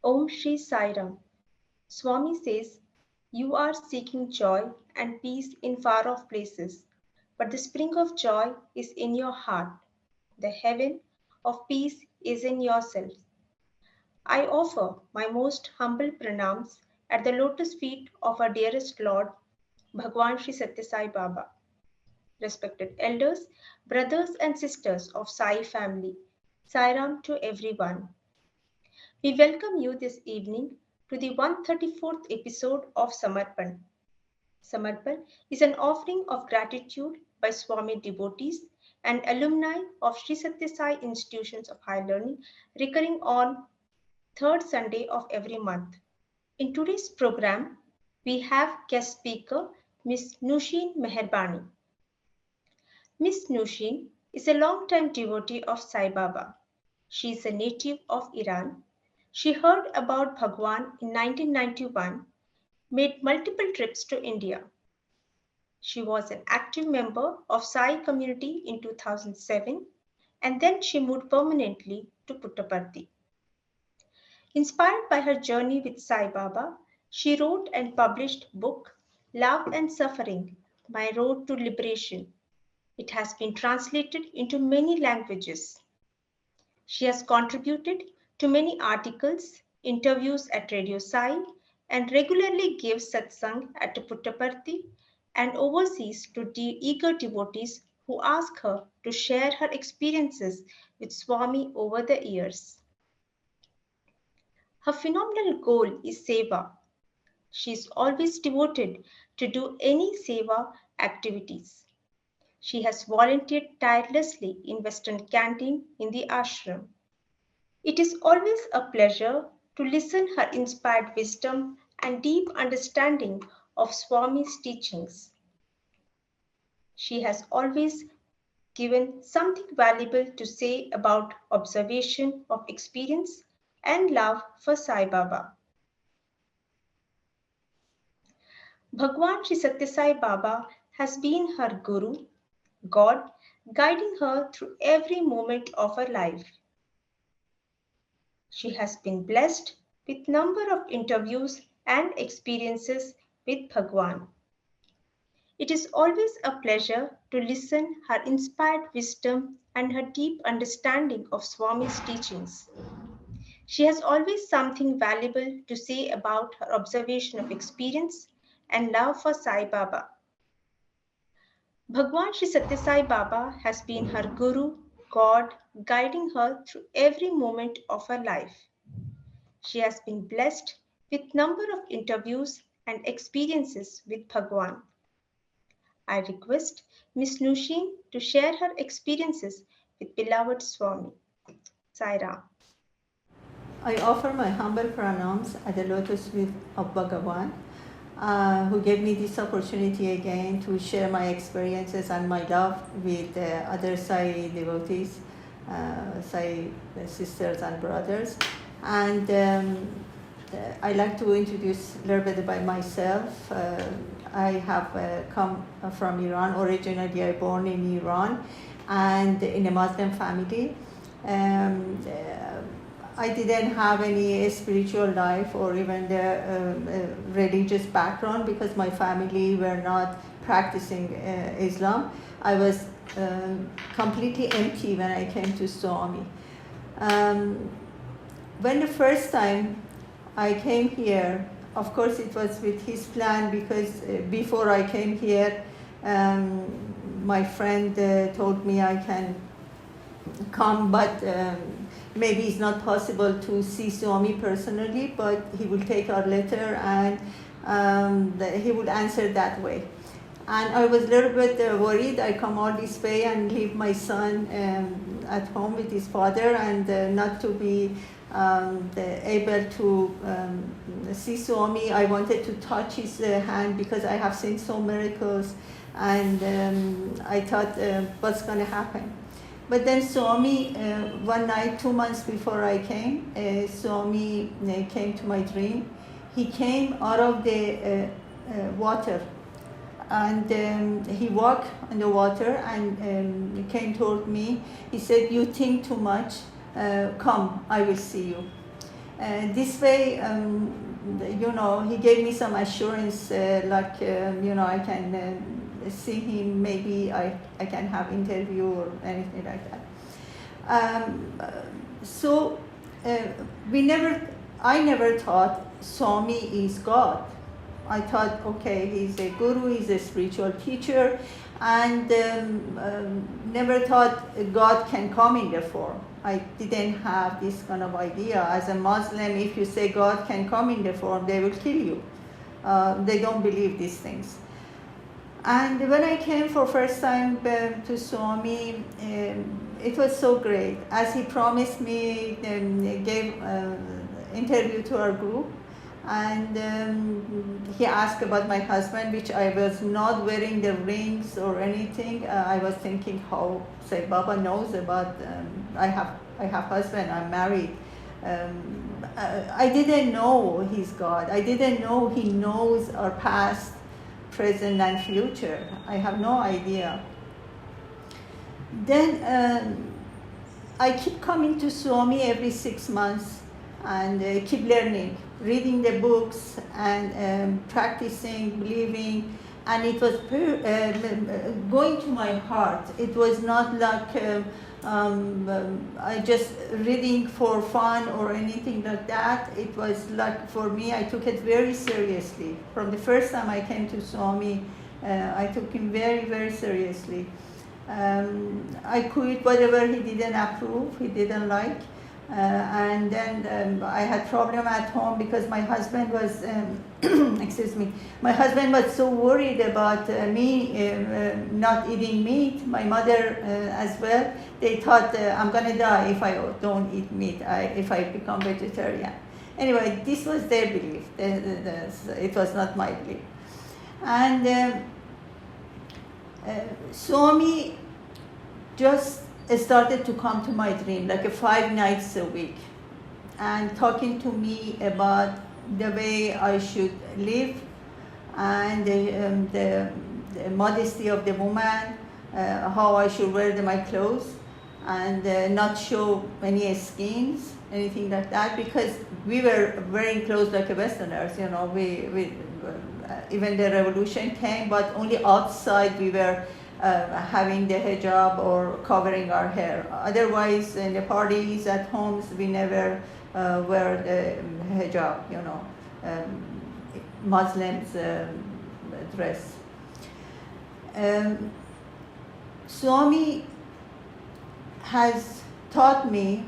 Om Shri Sai Ram. Swami says, you are seeking joy and peace in far off places, but the spring of joy is in your heart. The heaven of peace is in yourself. I offer my most humble pranams at the lotus feet of our dearest Lord, Bhagawan Sri Sathya Sai Baba. Respected elders, brothers and sisters of Sai family, Sai Ram to everyone. We welcome you this evening to the 134th episode of Samarpan. Samarpan is an offering of gratitude by Swami devotees and alumni of Sri Sathya Sai Institutions of Higher Learning, recurring on third Sunday of every month. In today's program, we have guest speaker Ms. Nooshin Mehrabani. Ms. Nushin is a long-time devotee of Sai Baba. She is a native of Iran. She heard about Bhagawan in 1991, made multiple trips to India. She was an active member of Sai community in 2007, and then she moved permanently to Puttaparthi. Inspired by her journey with Sai Baba, she wrote and published book Love and Suffering: My Road to Liberation. It has been translated into many languages. She has contributed to many articles, interviews at Radio Sai, and regularly gives satsang at Puttaparthi and overseas to eager devotees who ask her to share her experiences with Swami over the years. Her phenomenal goal is Seva. She is always devoted to do any Seva activities. She has volunteered tirelessly in Western Canteen in the ashram. It is always a pleasure to listen her inspired wisdom and deep understanding of Swami's teachings. She has always given something valuable to say about observation of experience and love for Sai Baba. Bhagawan Sri Sathya Sai Baba has been her guru, God, guiding her through every moment of her life. She has been blessed with number of interviews and experiences with Bhagawan. It is always a pleasure to listen her inspired wisdom and her deep understanding of Swami's teachings. She has always something valuable to say about her observation of experience and love for Sai Baba. Bhagawan Sri Sathya Sai Baba has been her guru, God, guiding her through every moment of her life. She has been blessed with number of interviews and experiences with Bhagawan. I request Ms. Nushin to share her experiences with beloved Swami. Sai Ram. I offer my humble pranams at the lotus feet of Bhagawan, who gave me this opportunity again to share my experiences and my love with other Sai devotees, Sai sisters and brothers. And I'd like to introduce a little bit by myself. I have come from Iran. Originally, I was born in Iran and in a Muslim family. I didn't have any spiritual life or even the religious background because my family were not practicing Islam. I was completely empty when I came to Swami. When the first time I came here, of course it was with his plan because before I came here, my friend told me I can come, but maybe it's not possible to see Swami personally, but he will take our letter and he would answer that way. And I was a little bit worried. I come all this way and leave my son at home with his father and not to be able to see Swami. I wanted to touch his hand because I have seen so miracles, and I thought what's going to happen. But then Swami, one night, 2 months before I came, Swami came to my dream. He came out of the water, and he walked on the water and came toward me. He said, "You think too much. Come, I will see you." This way, he gave me some assurance, I can see him, maybe I can have interview or anything like that. I never thought Swami is God. I thought, okay, he's a guru, he's a spiritual teacher, and never thought God can come in the form. I didn't have this kind of idea. As a Muslim, if you say God can come in the form, they will kill you. They don't believe these things. And when I came for first time to Swami, it was so great. As he promised me, gave interview to our group, and he asked about my husband, which I was not wearing the rings or anything. I was thinking how Sai Baba knows about, I have husband, I'm married. I didn't know he's God. I didn't know he knows our past, present and future. I have no idea. Then I keep coming to Swami every 6 months and keep learning, reading the books and practicing, believing, and it was going to my heart. It was not like I just reading for fun or anything like that. It was like, for me, I took it very seriously. From the first time I came to Swami, I took him very, very seriously. I quit whatever he didn't approve, he didn't like. And then I had problem at home because my husband was, my husband was so worried about me not eating meat, my mother as well. They thought I'm gonna die if I don't eat meat, if I become vegetarian. Anyway, this was their belief, it was not my belief. And Swami just started to come to my dream, like 5 nights a week, and talking to me about the way I should live and the modesty of the woman, how I should wear my clothes and not show any skins, anything like that, because we were wearing clothes like Westerners, we even the revolution came, but only outside we were having the hijab or covering our hair. Otherwise, in the parties, at homes, we never wear the hijab, Muslims dress. Swami has taught me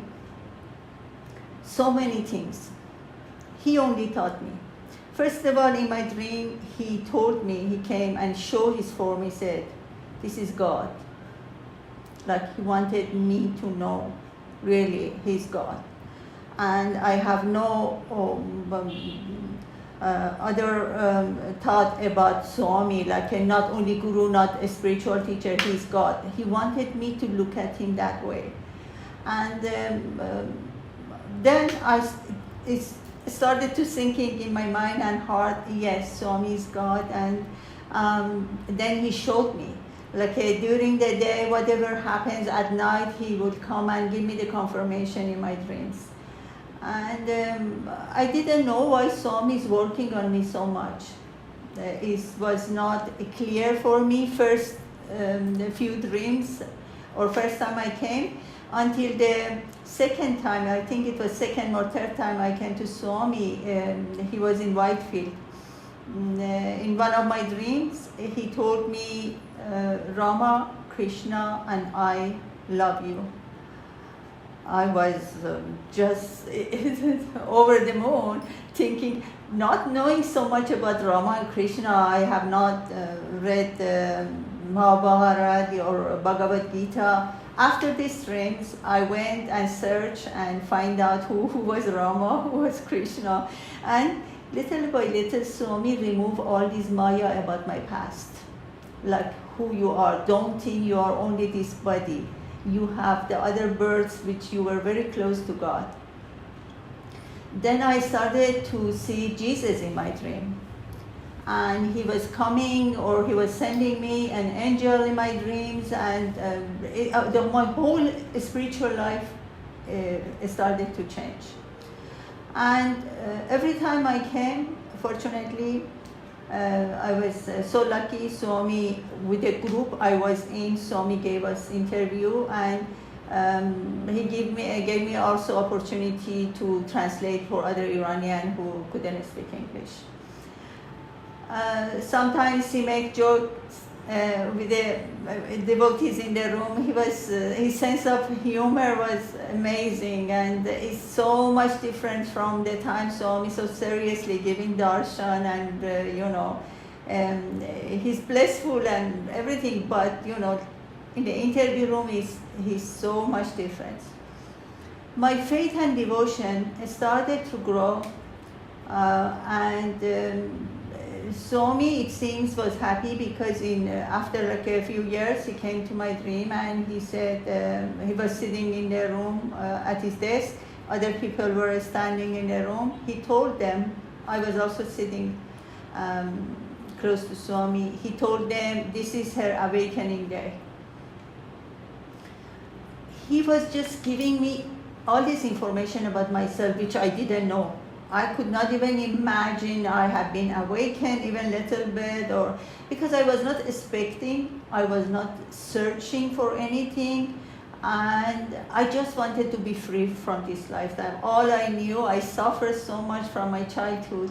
so many things. He only taught me. First of all, in my dream, he told me, he came and showed his form, he said, this is God. Like he wanted me to know, really, he's God. And I have no other thought about Swami, like not only guru, not a spiritual teacher, he's God. He wanted me to look at him that way. And then I started to thinking in my mind and heart, yes, Swami is God. And then he showed me. Like during the day, whatever happens at night, he would come and give me the confirmation in my dreams. And I didn't know why Swami is working on me so much. It was not clear for me first a few dreams or first time I came, until the second time, I think it was second or third time I came to Swami. He was in Whitefield. In one of my dreams, he told me, Rama, Krishna, and I love you. I was just over the moon, thinking, not knowing so much about Rama and Krishna. I have not read Mahabharata or Bhagavad Gita. After these dreams, I went and searched and find out who was Rama, who was Krishna. And little by little, Swami removed all this maya about my past. Like who you are. Don't think you are only this body. You have the other births which you were very close to God. Then I started to see Jesus in my dream. And he was coming, or he was sending me an angel in my dreams, and my whole spiritual life started to change. And every time I came, fortunately, I was so lucky. Swami, with the group I was in, Swami gave us interview, and he gave me also opportunity to translate for other Iranian who couldn't speak English. Sometimes he make jokes with the devotees in the room. His sense of humor was amazing, and it's so much different from the time Swami so seriously giving darshan, and he's blissful and everything, but in the interview room he's so much different. My faith and devotion started to grow, and Swami, it seems, was happy because after like a few years he came to my dream, and he said he was sitting in the room at his desk. Other people were standing in the room. He told them, I was also sitting close to Swami. He told them, this is her awakening day. He was just giving me all this information about myself, which I didn't know. I could not even imagine I had been awakened even a little bit, or because I was not expecting, I was not searching for anything, and I just wanted to be free from this lifetime. All I knew, I suffered so much from my childhood,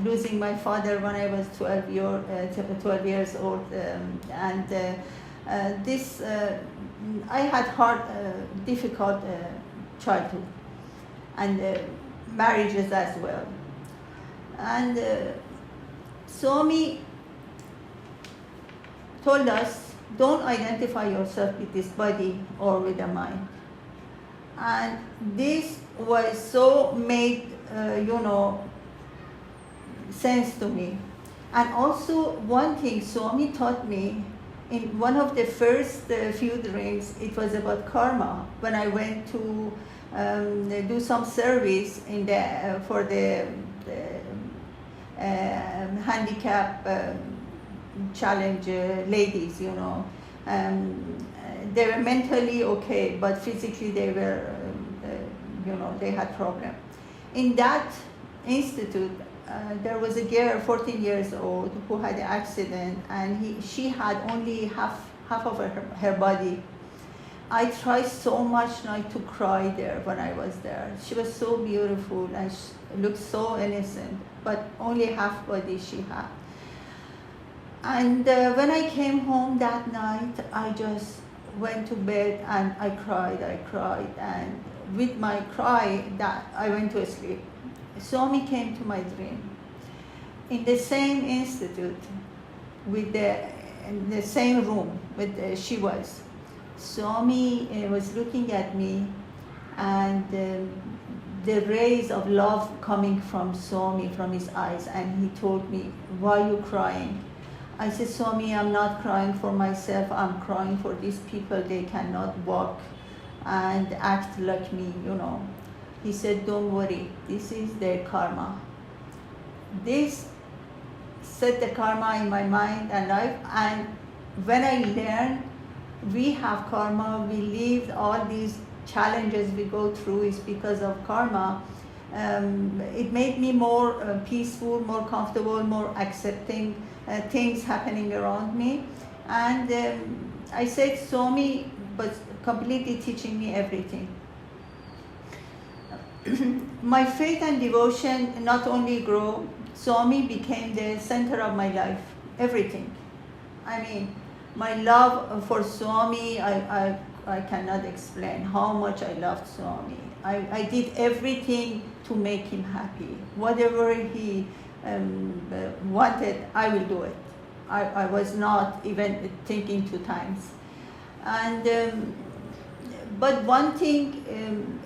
losing my father when I was 12 years old, I had difficult childhood, and marriages as well. And Swami told us, don't identify yourself with this body or with the mind. And this was so made, sense to me. And also one thing Swami taught me in one of the first few dreams, it was about karma. When I went to do some service for the handicap challenge ladies, they were mentally okay, but physically they were, they had problem. In that institute, there was a girl, 14 years old, who had an accident, and she had only half of her body. I tried so much not to cry there when I was there. She was so beautiful and she looked so innocent, but only half body she had. And when I came home that night, I just went to bed and I cried, and with my cry, that I went to sleep. Swami came to my dream. In the same institute, in the same room she was. Swami was looking at me, and the rays of love coming from Swami, from his eyes, and he told me, why are you crying? I said, Swami, I'm not crying for myself, I'm crying for these people. They cannot walk and act like me, He said, don't worry, this is their karma. This set the karma in my mind and life, and when I learned we have karma, we lived all these challenges we go through is because of karma, it made me more peaceful, more comfortable, more accepting things happening around me. And I said, Swami was completely teaching me everything. My faith and devotion not only grew, Swami became the center of my life, everything. I mean, my love for Swami, I cannot explain how much I loved Swami. I did everything to make him happy. Whatever he wanted, I will do it. I was not even thinking 2 times. And but one thing,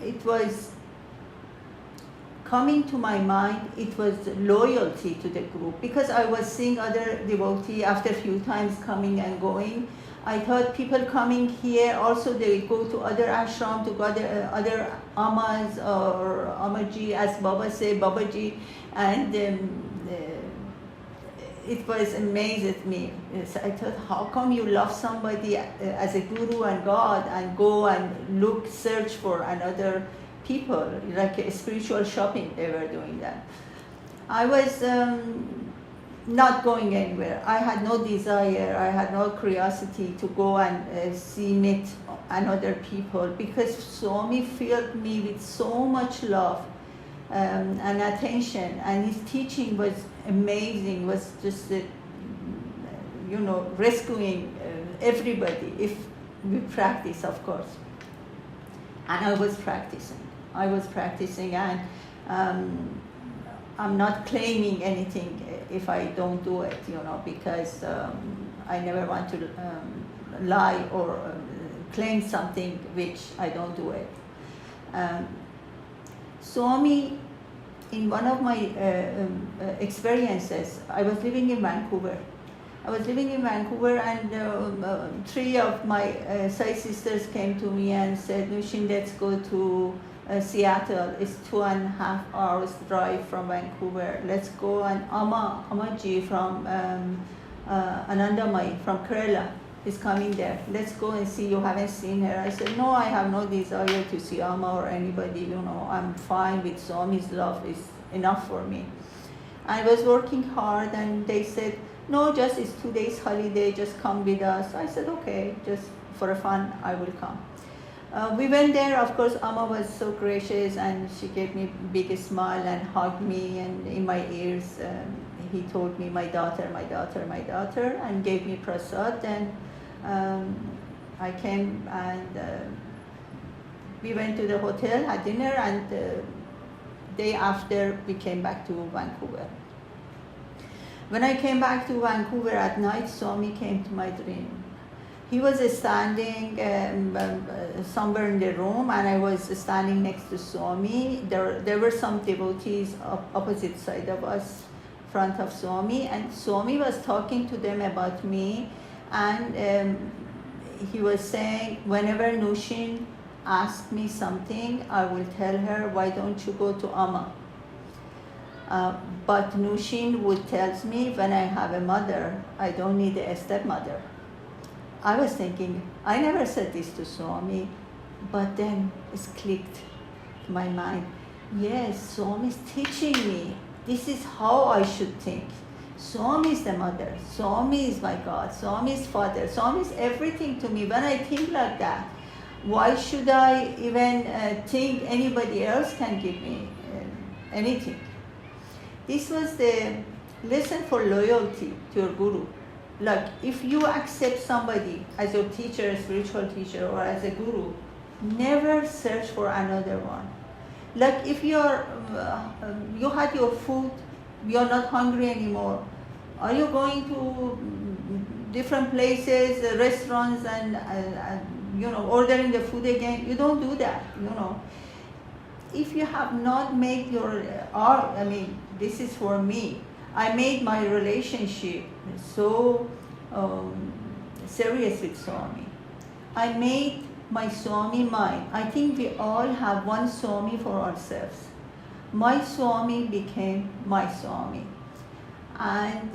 it was coming to my mind, it was loyalty to the group, because I was seeing other devotees after a few times coming and going. I thought people coming here also, they go to other ashram, to other amas or amaji, as Baba say, Babaji, and it was amazed at me. I thought, how come you love somebody as a guru and God and go and search for another people, like a spiritual shopping, they were doing that. I was not going anywhere. I had no desire, I had no curiosity to go and meet another people, because Swami filled me with so much love and attention, and his teaching was amazing, was just, rescuing everybody if we practice, of course. And I was practicing, and I'm not claiming anything if I don't do it, because I never want to lie or claim something which I don't do it. Swami, in one of my experiences, I was living in Vancouver, and 3 of my Sai sisters came to me and said, Nushin, let's go to Seattle. It's 2.5 hours drive from Vancouver. Let's go. And Amaji from Anandamai from Kerala is coming there. Let's go and see. You haven't seen her. I said, no, I have no desire to see Amma or anybody. I'm fine with Swami's love is enough for me. I was working hard, and they said, no, just it's 2 days holiday, just come with us. I said, okay, just for fun, I will come. We went there. Of course, Amma was so gracious, and she gave me a big smile and hugged me, and in my ears, he told me, my daughter, my daughter, my daughter, and gave me prasad. Then I came, and we went to the hotel, had dinner, and day after, we came back to Vancouver. When I came back to Vancouver at night, Swami came to my dream. He was standing somewhere in the room, and I was standing next to Swami. There were some devotees opposite side of us, front of Swami, and Swami was talking to them about me, and he was saying, whenever Nushin asks me something, I will tell her, why don't you go to Amma? But Nushin would tell me, when I have a mother, I don't need a stepmother. I was thinking, I never said this to Swami, but then it clicked to my mind. Yes, Swami is teaching me. This is how I should think. Swami is the mother. Swami is my God. Swami is Father. Swami is everything to me. When I think like that, why should I even think anybody else can give me anything? This was the lesson for loyalty to your guru. Like, if you accept somebody as your teacher, spiritual teacher, or as a guru, never search for another one. Like, if you had your food, you're not hungry anymore, are you going to different places, restaurants, and ordering the food again? You don't do that, If you have not made your this is for me. I made my relationship so serious with Swami. I made my Swami mine. I think we all have one Swami for ourselves. My Swami became my Swami. And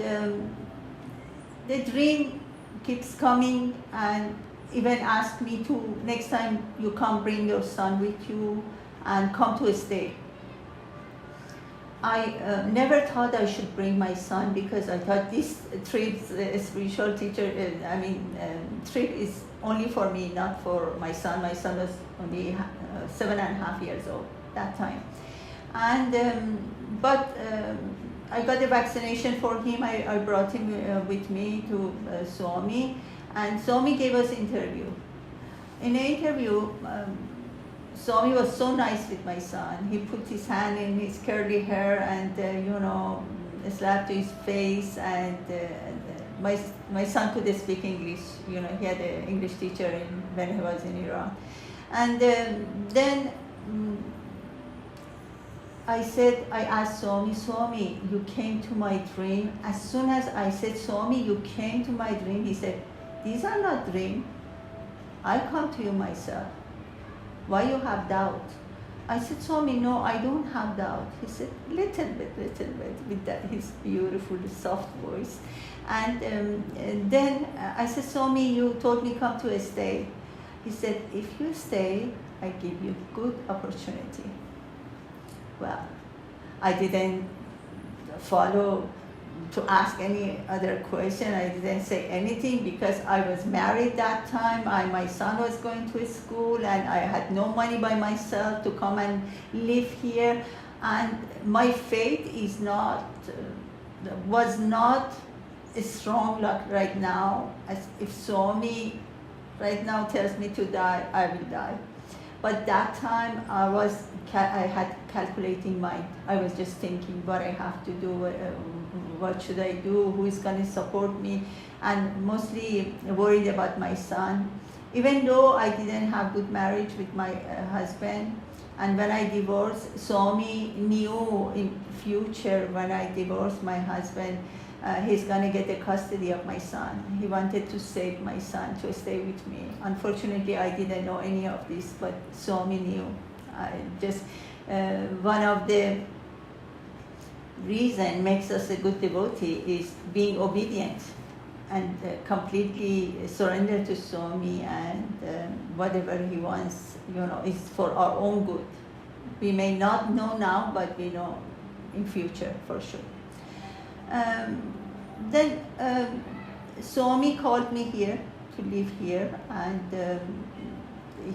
the dream keeps coming, and even asked me to, next time you come, bring your son with you and come to stay. I never thought I should bring my son, because I thought this trip, spiritual teacher, trip is only for me, not for my son. My son was only 7.5 years old that time. And but I got the vaccination for him. I brought him with me to Swami, and Swami gave us interview. In the interview, Swami was so nice with my son. He put his hand in his curly hair and, slapped to his face. And my son could speak English. He had an English teacher when he was in Iran. And then I asked Swami, you came to my dream. As soon as I said, Swami, you came to my dream, he said, these are not dreams. I come to you myself. Why you have doubt? I said, Swami, no, I don't have doubt. He said, little bit, with his beautiful, soft voice. And then I said, Swami, you told me come to stay. He said, if you stay, I give you good opportunity. Well, I didn't follow to ask any other question. I didn't say anything because I was married that time. My son was going to school and I had no money by myself to come and live here. And my faith was not strong like right now. As if Swami right now tells me to die, I will die. But that time I had calculating mind. I was just thinking what I have to do, what should I do, who is going to support me, and mostly worried about my son. Even though I didn't have good marriage with my husband, and when I divorced, Swami knew in future when I divorced my husband, he's going to get the custody of my son. He wanted to save my son to stay with me. Unfortunately, I didn't know any of this, but Swami knew. One of the reason makes us a good devotee is being obedient and completely surrender to Swami, and whatever he wants, is for our own good. We may not know now, but we know in future for sure. Then Swami called me here to live here, and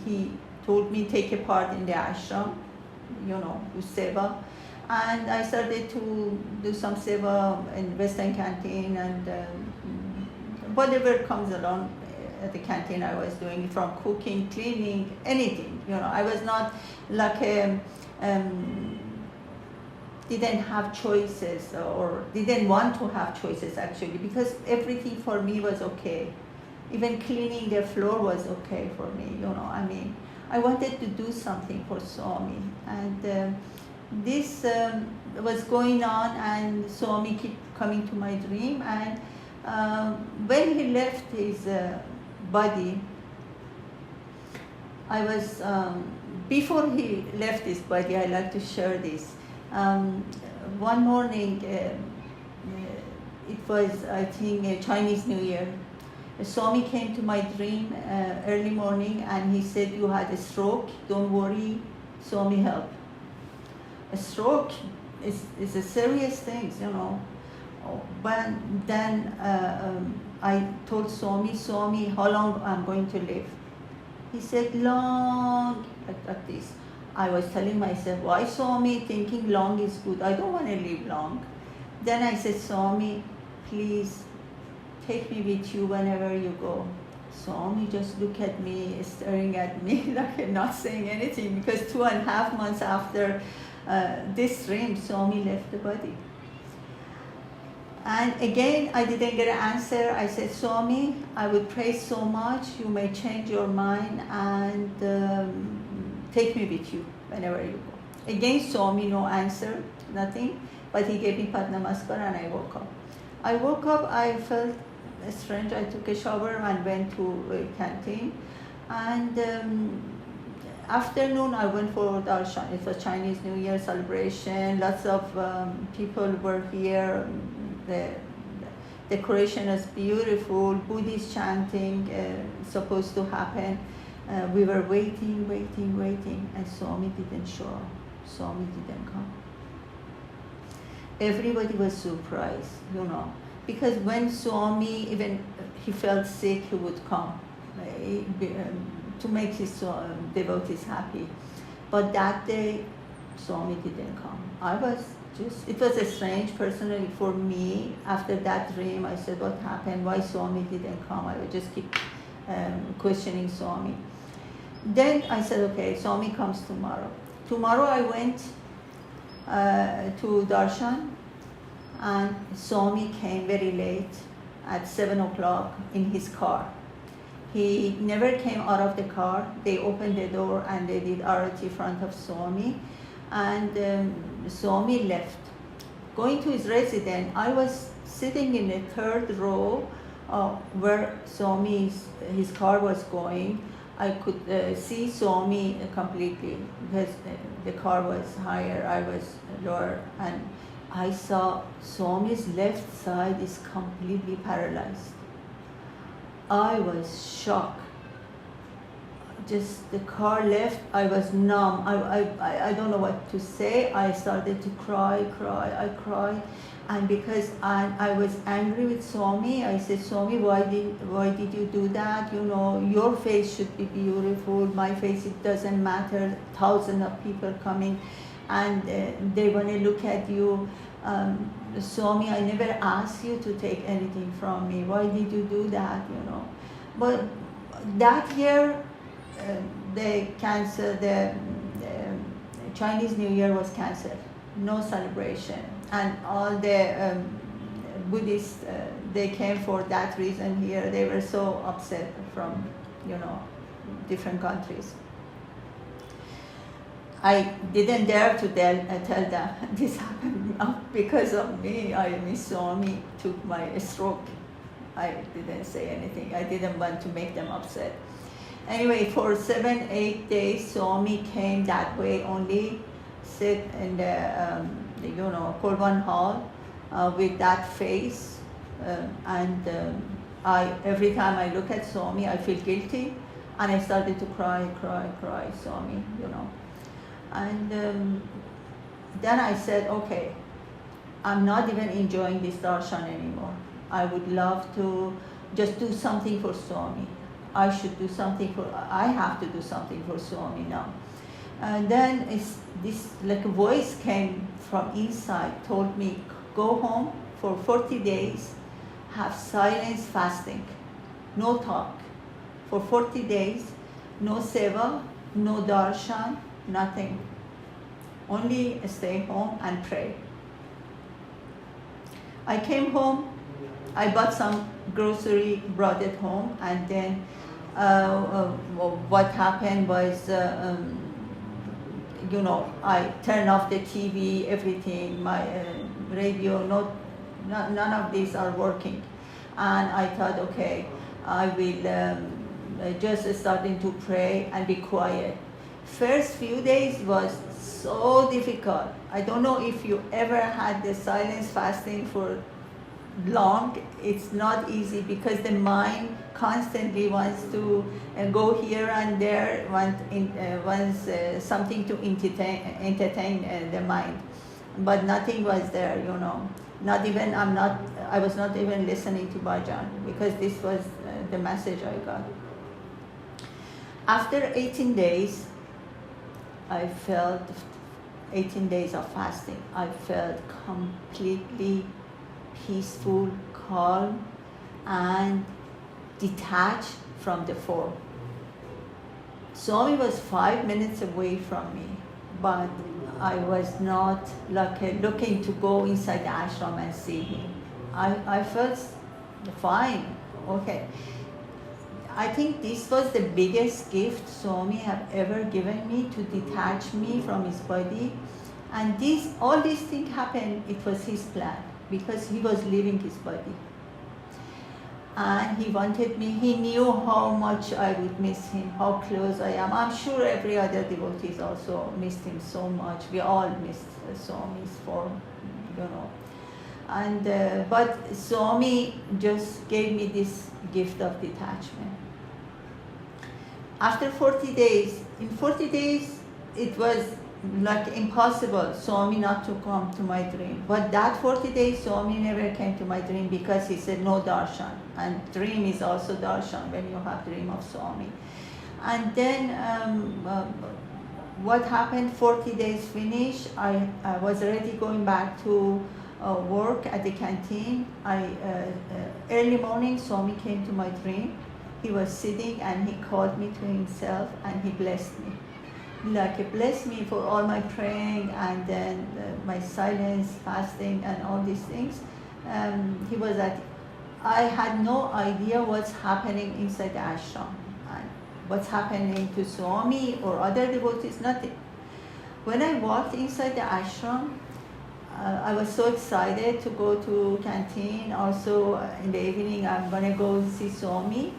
he told me take a part in the ashram, do seva. And I started to do some seva in Western canteen, and whatever comes along at the canteen I was doing, from cooking, cleaning, anything. I was not like didn't have choices or didn't want to have choices actually, because everything for me was okay. Even cleaning the floor was okay for me, I wanted to do something for Swami, and this was going on, and Swami kept coming to my dream, and when he left his body, I was, before he left his body, I like to share this. One morning, it was, I think, Chinese New Year. Swami came to my dream early morning, and he said, you had a stroke, don't worry, Swami help. A stroke is a serious thing, But then I told Swami, how long I'm going to live? He said, long, like this. I was telling myself, why Swami? Thinking long is good. I don't want to live long. Then I said, Swami, please take me with you whenever you go. Swami just looked at me, staring at me, like not saying anything, because 2.5 months after this dream, Swami left the body. And again, I didn't get an answer. I said, Swami, I would pray so much, you may change your mind and take me with you whenever you go. Again, Swami, no answer, nothing. But he gave me Padnamaskar and I woke up. I felt strange. I took a shower and went to a canteen. And afternoon, I went for darshan. It was Chinese New Year celebration. Lots of people were here. The decoration was beautiful. Buddhist chanting supposed to happen. We were waiting, and Swami didn't show up. Swami didn't come. Everybody was surprised, because when Swami, even he felt sick, he would come to make his devotees happy. But that day, Swami didn't come. It was a strange personally for me. After that dream, I said, what happened? Why Swami didn't come? I would just keep questioning Swami. Then I said, okay, Swami comes tomorrow. Tomorrow I went to darshan, and Swami came very late at 7 o'clock in his car. He never came out of the car. They opened the door and they did arati in front of Swami, and Swami left. Going to his residence, I was sitting in the third row where his car was going. I could see Swami completely because the car was higher, I was lower, and I saw Swami's left side is completely paralyzed. I was shocked. just the car left, I was numb. I don't know what to say. I started to cry. I cried. And because I was angry with Swami, I said, Swami, why did you do that? You know, your face should be beautiful. My face, it doesn't matter. Thousands of people coming and they want to look at you. Swami, I never asked you to take anything from me. Why did you do that, you know? But that year, they canceled, the Chinese New Year was canceled. No celebration. And all the Buddhists, they came for that reason here. They were so upset from, you know, different countries. I didn't dare to tell them this happened not because of me. I miss Swami took my stroke. I didn't say anything. I didn't want to make them upset. Anyway, for 7-8 days, Swami came that way only, sit in the Korban hall with that face. Every time I look at Swami, I feel guilty. And I started to cry, Swami, you know. And then I said, okay, I'm not even enjoying this darshan anymore. I would love to just do something for Swami. I have to do something for Swami now. And then this like a voice came from inside, told me, go home for 40 days, have silence fasting, no talk. For 40 days, no seva, no darshan, nothing. Only stay home and pray. I came home, I bought some grocery, brought it home, and then what happened was, I turned off the TV, everything, my radio, none of these are working. And I thought, okay, I will just starting to pray and be quiet. First few days was so difficult. I don't know if you ever had the silence fasting for long. It's not easy because the mind constantly wants to go here and there, wants something to entertain the mind. But nothing was there, you know. I was not even listening to bhajan because this was the message I got. After 18 days, I felt 18 days of fasting. I felt completely peaceful, calm, and detached from the form. Swami was 5 minutes away from me, but I was not looking to go inside the ashram and see him. I felt fine, okay. I think this was the biggest gift Swami have ever given me, to detach me from his body. And all these things happened, it was his plan, because he was leaving his body. And he wanted me, he knew how much I would miss him, how close I am. I'm sure every other devotees also missed him so much. We all missed Swami's form, you know. And but Swami just gave me this gift of detachment. After 40 days, in 40 days, it was like impossible Swami not to come to my dream. But that 40 days, Swami never came to my dream because he said no darshan. And dream is also darshan when you have dream of Swami. And then what happened, 40 days finished, I was already going back to work at the canteen. Early morning, Swami came to my dream. He was sitting and he called me to himself and he blessed me. Like he blessed me for all my praying and then my silence, fasting and all these things. He was at, I had no idea what's happening inside the ashram. And what's happening to Swami or other devotees, nothing. When I walked inside the ashram, I was so excited to go to canteen. Also in the evening, I'm gonna go see Swami.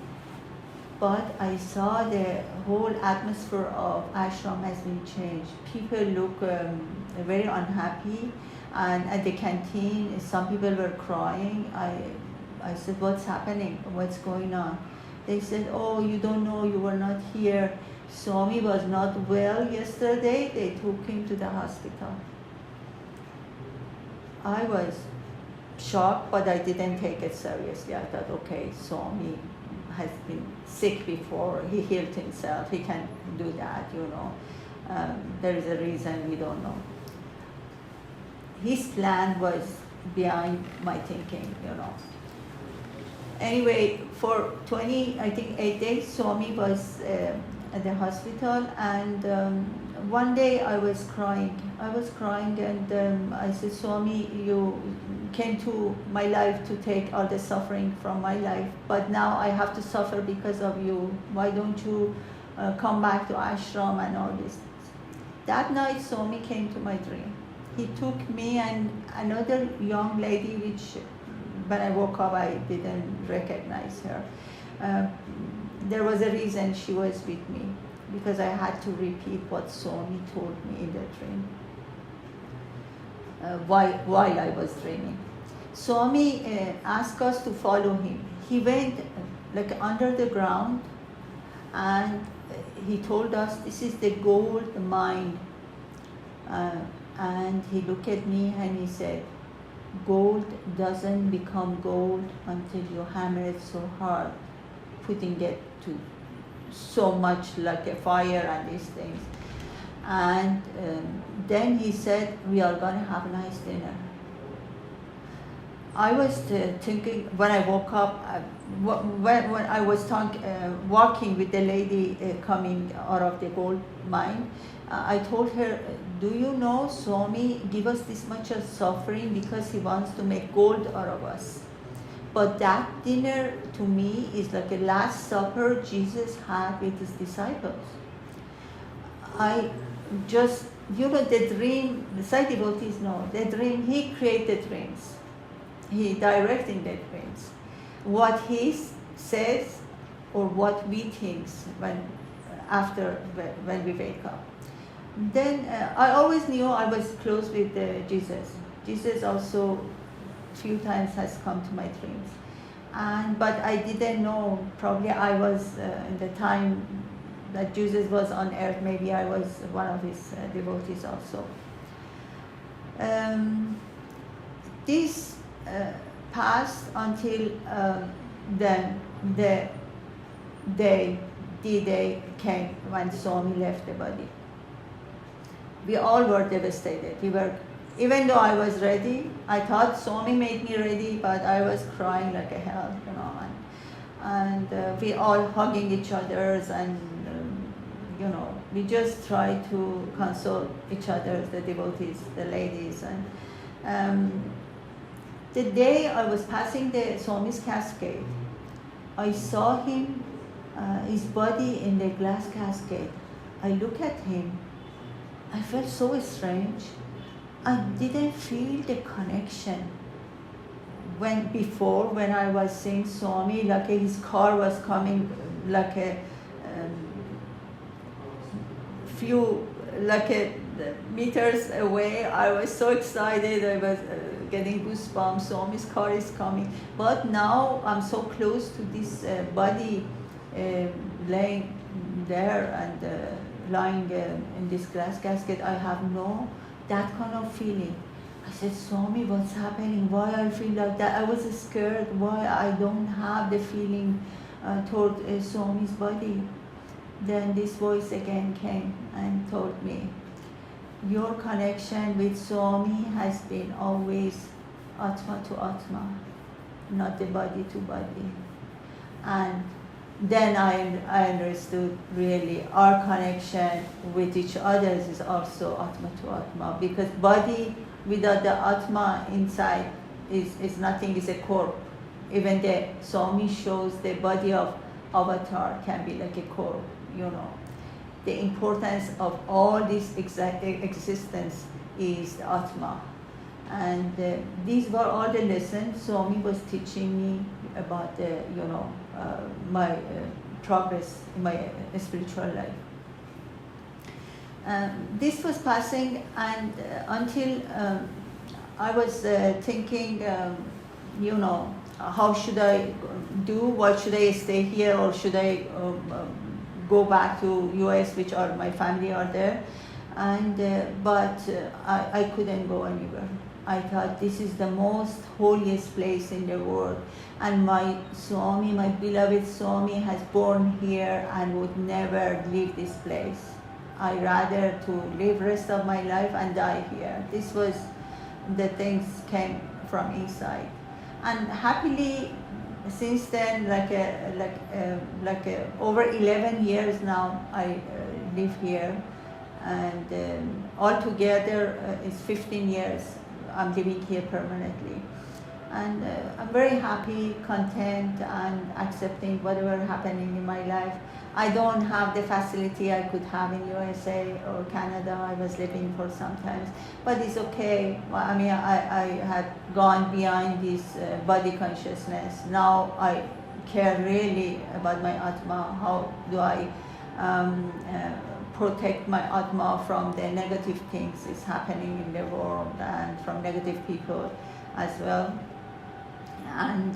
But I saw the whole atmosphere of ashram has been changed. People look very unhappy, and at the canteen, some people were crying. I said, what's happening? What's going on? They said, oh, you don't know, you were not here. Swami was not well yesterday, they took him to the hospital. I was shocked, but I didn't take it seriously. I thought, okay, Swami has been sick before, he healed himself, he can do that, there is a reason, we don't know. His plan was behind my thinking, Anyway, for 8 days, Swami was at the hospital, and one day I was crying, and I said, Swami, you came to my life to take all the suffering from my life, but now I have to suffer because of you. Why don't you come back to ashram and all this? That night, Swami came to my dream. He took me and another young lady, which when I woke up, I didn't recognize her. There was a reason she was with me, because I had to repeat what Swami told me in the dream, while I was dreaming. Swami asked us to follow him. He went under the ground, and he told us, this is the gold mine. And he looked at me and he said, gold doesn't become gold until you hammer it so hard, putting it to so much like a fire and these things. And then he said, we are going to have a nice dinner. I was thinking, when I woke up, when I was walking with the lady coming out of the gold mine, I told her, do you know Swami give us this much of suffering because he wants to make gold out of us. But that dinner to me is like a last supper Jesus had with his disciples. I just, the dream, the Sai devotees know, the dream, he created dreams. He directing the dreams. What he says or what we think when we wake up. Then I always knew I was close with Jesus. Jesus also few times has come to my dreams. But I didn't know, probably I was in the time that Jesus was on earth, maybe I was one of his devotees also. This passed until the day came when Swami left the body. We all were devastated. Even though I was ready, I thought Swami made me ready, but I was crying like a hell, and we all hugging each other, and we just tried to console each other, the devotees, the ladies, and the day I was passing the Swami's cascade, I saw him, his body in the glass cascade. I look at him. I felt so strange. I didn't feel the connection. When I was seeing Swami, like his car was coming like a few meters away, I was so excited. I was getting goosebumps. Swami's car is coming. But now I'm so close to this body laying there and lying in this glass casket. I have that kind of feeling. I said, Swami, what's happening? Why I feel like that? I was scared. Why I don't have the feeling toward Swami's body? Then this voice again came and told me, your connection with Swami has been always Atma to Atma, not the body to body. And then I understood really our connection with each other is also Atma to Atma, because body without the Atma inside is nothing, is a corpse. Even the Swami shows the body of avatar can be like a corpse, The importance of all this existence is the Atma. And these were all the lessons Swami was teaching me about my progress in my spiritual life. This was passing, and until I was thinking, how should I do? What should I stay here, or should I go back to US, which are my family are there, and but I couldn't go anywhere. I thought this is the most holiest place in the world, and my Swami, my beloved Swami, has born here and would never leave this place. I rather to live rest of my life and die here. This was the things came from inside, and happily since then, over 11 years now, I live here, and altogether it's 15 years I'm living here permanently. And I'm very happy, content, and accepting whatever happening in my life. I don't have the facility I could have in USA or Canada. I was living for sometimes, but it's okay. I mean, I had gone beyond this body consciousness. Now I care really about my Atma. How do I protect my Atma from the negative things is happening in the world and from negative people as well. And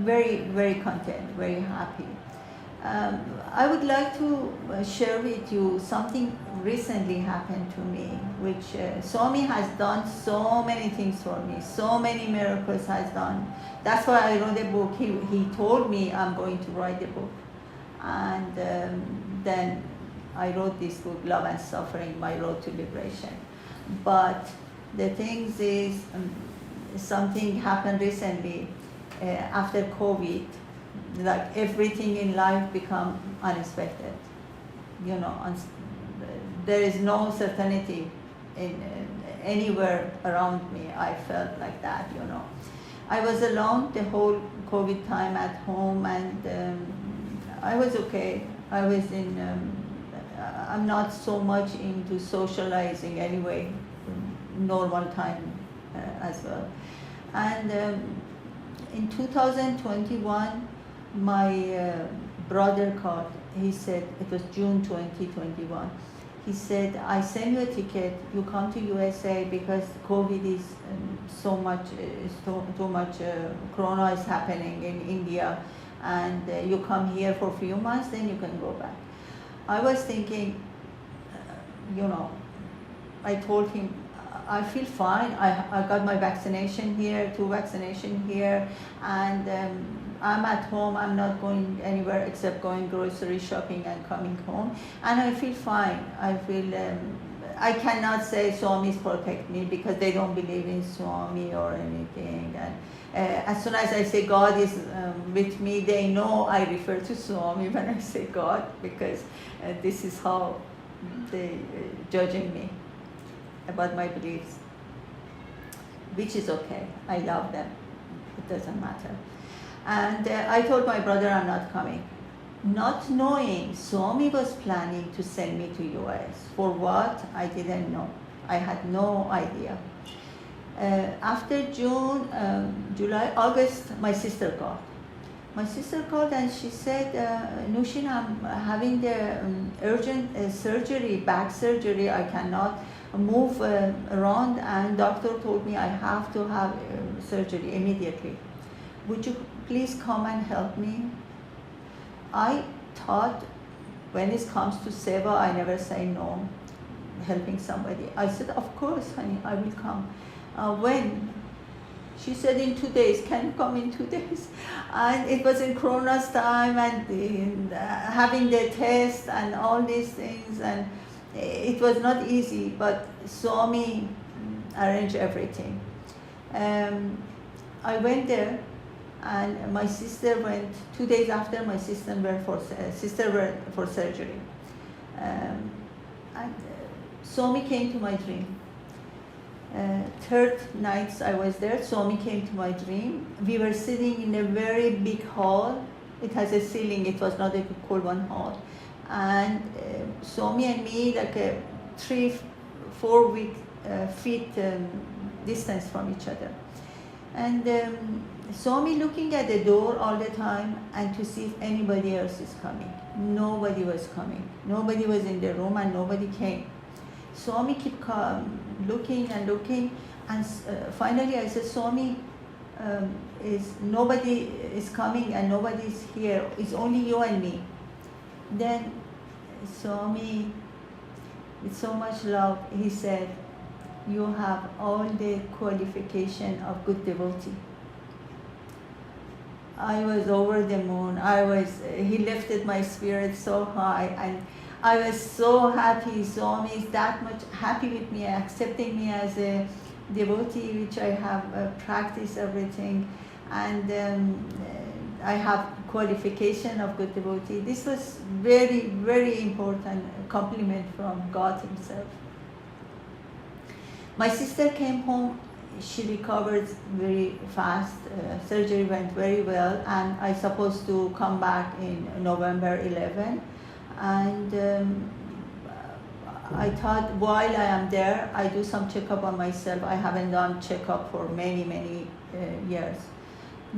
very, very content, very happy. I would like to share with you something recently happened to me, which Swami has done so many things for me, so many miracles has done. That's why I wrote a book. He told me I'm going to write a book. And then I wrote this book, Love and Suffering, My Road to Liberation. But the thing is, something happened recently after COVID, like everything in life become unexpected. You know, there is no certainty in anywhere around me. I felt like that, you know. I was alone the whole COVID time at home, and I was okay. I was in, I'm not so much into socializing anyway, normal time as well. And in 2021, my brother called. He said, it was June 2021. He said, I send you a ticket, you come to USA because COVID is so much, too much, Corona is happening in India, and you come here for a few months, then you can go back. I was thinking, you know, I told him, I feel fine. I got my vaccination here, 2 vaccinations here, and I'm at home. I'm not going anywhere except going grocery shopping and coming home, and I feel fine. I feel I cannot say Swamis protect me because they don't believe in Swami or anything. And as soon as I say God is with me, they know I refer to Swami when I say God, because this is how they judging me about my beliefs, which is okay. I love them. It doesn't matter. And I told my brother I'm not coming. Not knowing Swami was planning to send me to US. For what? I didn't know. I had no idea. After June, July, August, my sister called. My sister called and she said, Nushin, I'm having the urgent surgery, back surgery. I cannot move around, and doctor told me I have to have surgery immediately. Would you please come and help me? I thought when it comes to Seva, I never say no, helping somebody. I said, of course, honey, I will come. When? She said, in 2 days. Can you come in 2 days? And it was in Corona's time, and having the test and all these things, and it was not easy, but Swami arranged everything. I went there, and my sister went 2 days after. My sister went for surgery, and Swami came to my dream. Third nights I was there, Swami came to my dream. We were sitting in a very big hall. It has a ceiling. It was not a cool one hall. And Swami and me, like a 3-4 feet distance from each other. And Swami looking at the door all the time and to see if anybody else is coming. Nobody was coming. Nobody was in the room and nobody came. Swami kept looking and looking, and finally I said, Swami, is nobody is coming and nobody is here. It's only you and me. Then Swami, with so much love, he said, you have all the qualification of good devotee. I was over the moon. He lifted my spirit so high, and I was so happy. Swami is that much happy with me, accepting me as a devotee, which I have practiced everything, and I have qualification of good devotee. This was very, very important compliment from God Himself. My sister came home. She recovered very fast. Surgery went very well, and I supposed to come back in November 11. And I thought while I am there, I do some checkup on myself. I haven't done checkup for many, many years.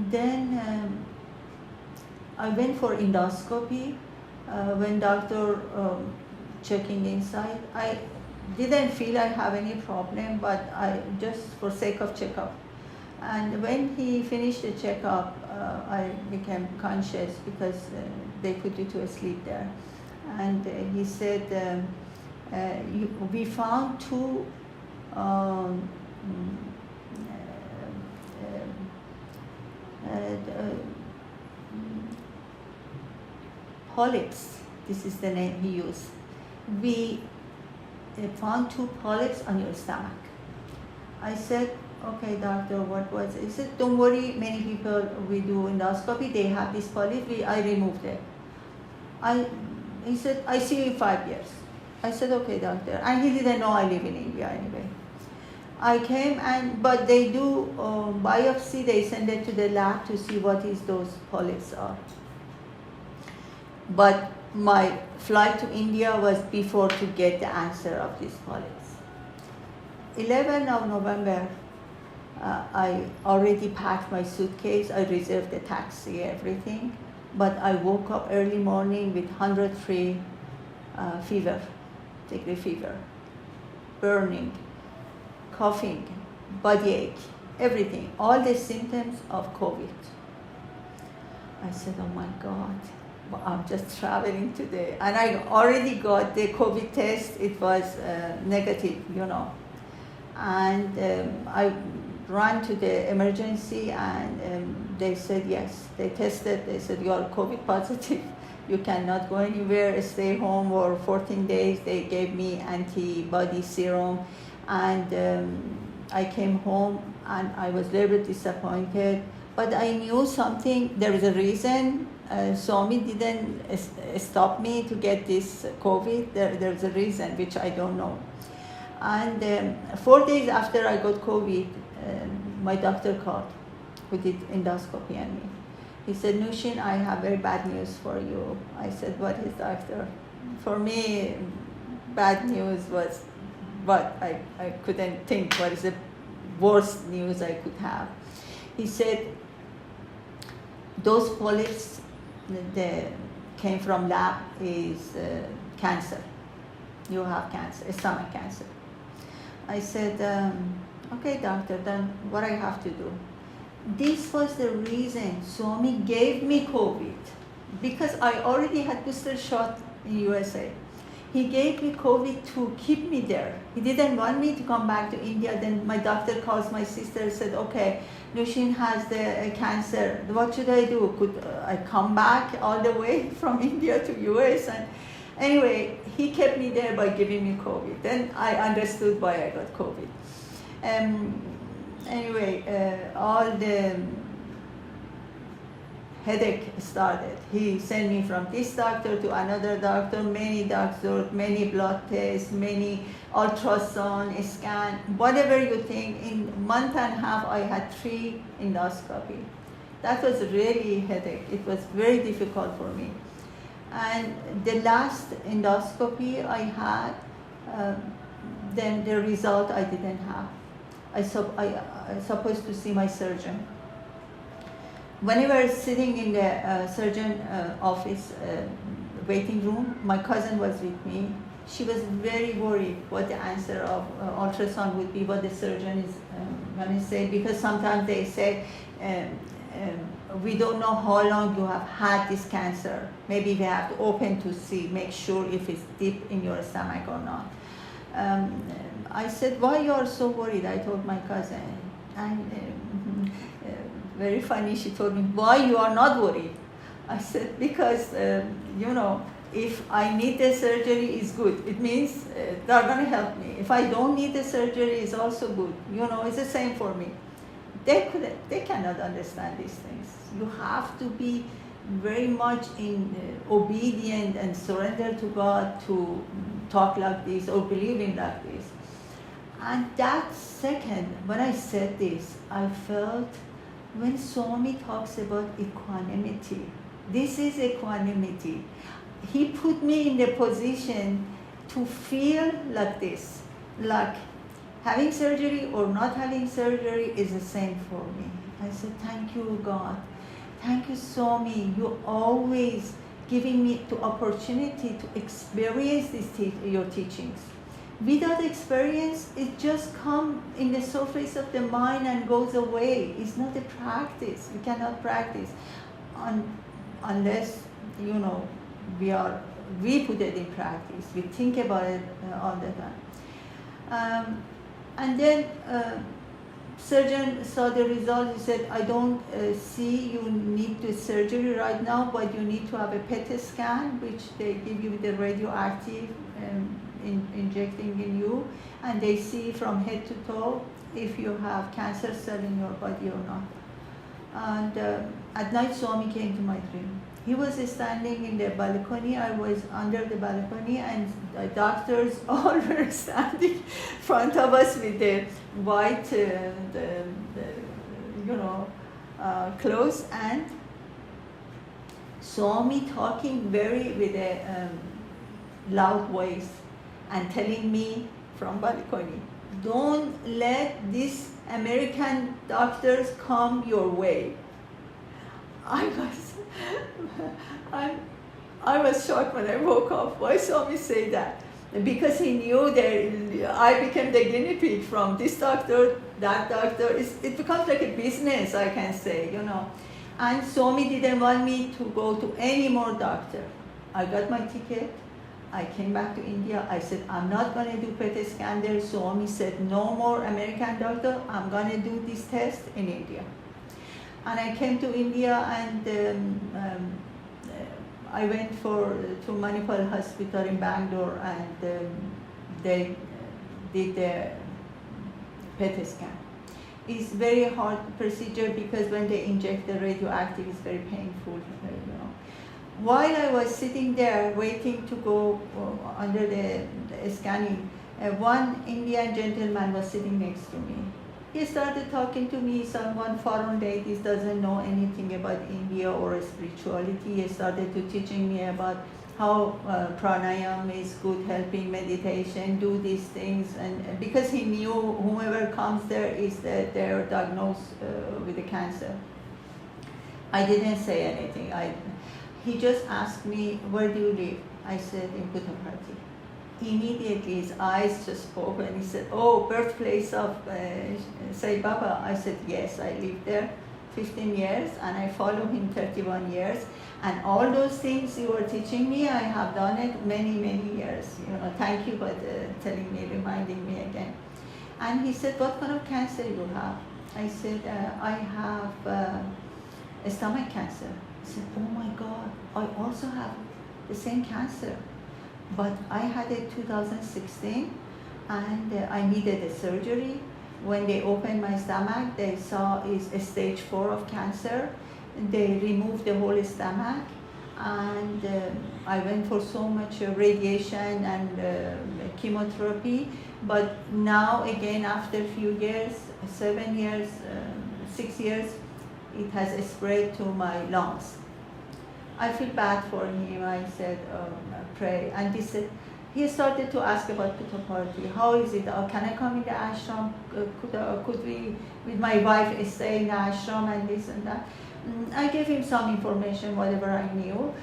Then I went for endoscopy. When doctor checking inside, I didn't feel I have any problem, but I just for sake of checkup. And when he finished the checkup, I became conscious because they put you to sleep there. And he said, we found two polyps. This is the name he used. We found two polyps on your stomach. I said, okay, doctor, what was it? He said, don't worry, many people, we do endoscopy, they have this polyp, I removed it. He said, I see you in 5 years. I said, okay, doctor. And he didn't know I live in India anyway. I came, but they do biopsy, they send it to the lab to see what is those polyps are. But my flight to India was before to get the answer of these polyps. 11th of November, I already packed my suitcase, I reserved the taxi, everything, but I woke up early morning with 103 degree fever, burning, coughing, body ache, everything, all the symptoms of COVID. I said, oh my God, I'm just traveling today. And I already got the COVID test, it was negative, And I ran to the emergency and they said yes. They tested, they said you are COVID positive. You cannot go anywhere, stay home for 14 days. They gave me antibody serum and I came home and I was very disappointed. But I knew something, there was a reason. Swami didn't stop me to get this COVID. There's a reason, which I don't know. And 4 days after I got COVID, my doctor called, who did endoscopy on me. He said, Nushin, I have very bad news for you. I said, what is, doctor? For me, bad news was what I couldn't think what is the worst news I could have. He said, those polyps that came from lab is cancer. You have cancer, stomach cancer. I said, okay, doctor, then what I have to do? This was the reason Swami gave me COVID, because I already had booster shot in USA. He gave me COVID to keep me there. He didn't want me to come back to India. Then my doctor calls my sister and said, okay, Nushin has the cancer. What should I do? Could I come back all the way from India to US? And anyway, he kept me there by giving me COVID. Then I understood why I got COVID. All the headache started. He sent me from this doctor to another doctor, many doctors, many blood tests, many ultrasound, scan, whatever you think. In a month and a half, I had 3 endoscopy. That was really headache. It was very difficult for me. And the last endoscopy I had, then the result I didn't have. I supposed to see my surgeon. Whenever I was sitting in the surgeon office waiting room, my cousin was with me. She was very worried what the answer of ultrasound would be, what the surgeon is going to say, because sometimes they say we don't know how long you have had this cancer. Maybe we have to open to see, make sure if it's deep in your stomach or not. I said, why you are so worried? I told my cousin. And very funny, she told me, why you are not worried? I said, because, if I need the surgery, it's good. It means they're going to help me. If I don't need the surgery, it's also good. It's the same for me. They cannot understand these things. You have to be very much obedient and surrender to God to talk like this or believe in like this. And that second, when I said this, I felt when Swami talks about equanimity, this is equanimity. He put me in the position to feel like this, like having surgery or not having surgery is the same for me. I said, thank you, God. Thank you, Swami. You always giving me the opportunity to experience your teachings. Without experience, it just comes in the surface of the mind and goes away. It's not a practice. We cannot practice unless, we put it in practice. We think about it all the time. And then surgeon saw the result. He said, I don't see you need the surgery right now, but you need to have a PET scan, which they give you the radioactive injecting in you, and they see from head to toe if you have cancer cell in your body or not. And at night, Swami came to my dream. He was standing in the balcony. I was under the balcony, and the doctors all were standing in front of us with the white, clothes, and Swami talking with a loud voice and telling me from balcony, don't let these American doctors come your way. I was shocked when I woke up. Why Swami say that? Because he knew that I became the guinea pig from this doctor, that doctor. It becomes like a business, I can say, And Swami didn't want me to go to any more doctor. I got my ticket. I came back to India. I said, I'm not going to do PET scan there. Swami said, no more American doctor. I'm going to do this test in India. And I came to India, and I went to Manipal Hospital in Bangalore, and they did the PET scan. It's very hard procedure because when they inject the radioactive, it's very painful. While I was sitting there waiting to go under the scanning, one Indian gentleman was sitting next to me. He started talking to me, someone foreign lady doesn't know anything about India or spirituality. He started to teaching me about how pranayama is good, helping meditation, do these things. And because he knew whoever comes there is that they're diagnosed with the cancer. I didn't say anything. He just asked me, where do you live? I said, in Puttaparthi. Immediately his eyes just spoke and he said, oh, birthplace of Sai Baba. I said, yes, I lived there 15 years and I follow him 31 years. And all those things you were teaching me, I have done it many, many years. Thank you for telling me, reminding me again. And he said, what kind of cancer you have? I said, I have a stomach cancer. He said, oh my God, I also have the same cancer. But I had it 2016 and I needed a surgery. When they opened my stomach, they saw it's a stage 4 of cancer. They removed the whole stomach and I went for so much radiation and chemotherapy. But now again, after a few years, 7 years, 6 years, it has spread to my lungs. I feel bad for him. I said, pray. And he started to ask about Puttaparthi. How is it? Can I come in the ashram? Could we, with my wife, stay in the ashram and this and that? I gave him some information, whatever I knew.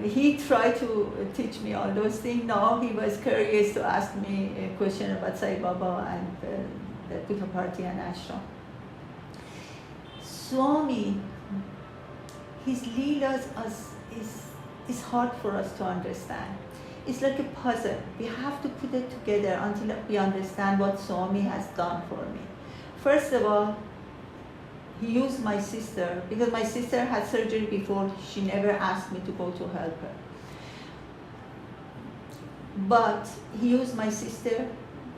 He tried to teach me all those things. Now he was curious to ask me a question about Sai Baba and the Puttaparthi and ashram. Swami, his leelas is hard for us to understand. It's like a puzzle. We have to put it together until we understand what Swami has done for me. First of all, he used my sister, because my sister had surgery before. She never asked me to go to help her. But he used my sister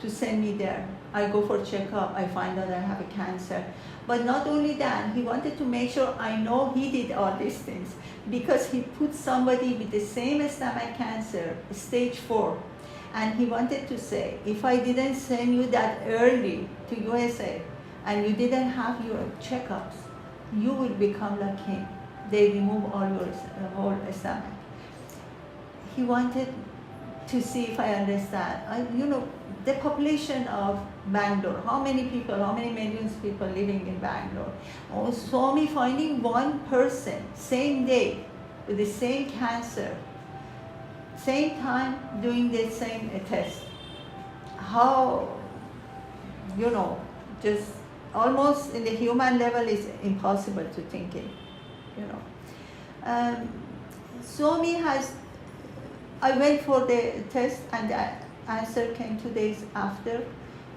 to send me there. I go for checkup, I find out I have a cancer. But not only that, he wanted to make sure I know he did all these things, because he put somebody with the same stomach cancer, stage 4, and he wanted to say, if I didn't send you that early to USA, and you didn't have your checkups, you will become like him. They remove all your whole stomach. He wanted to see if I understand. The population of Bangalore, how many millions of people living in Bangalore. Swami finding one person, same day, with the same cancer, same time doing the same test. How, just almost in the human level is impossible to think it, Swami has, I went for the test and the answer came 2 days after,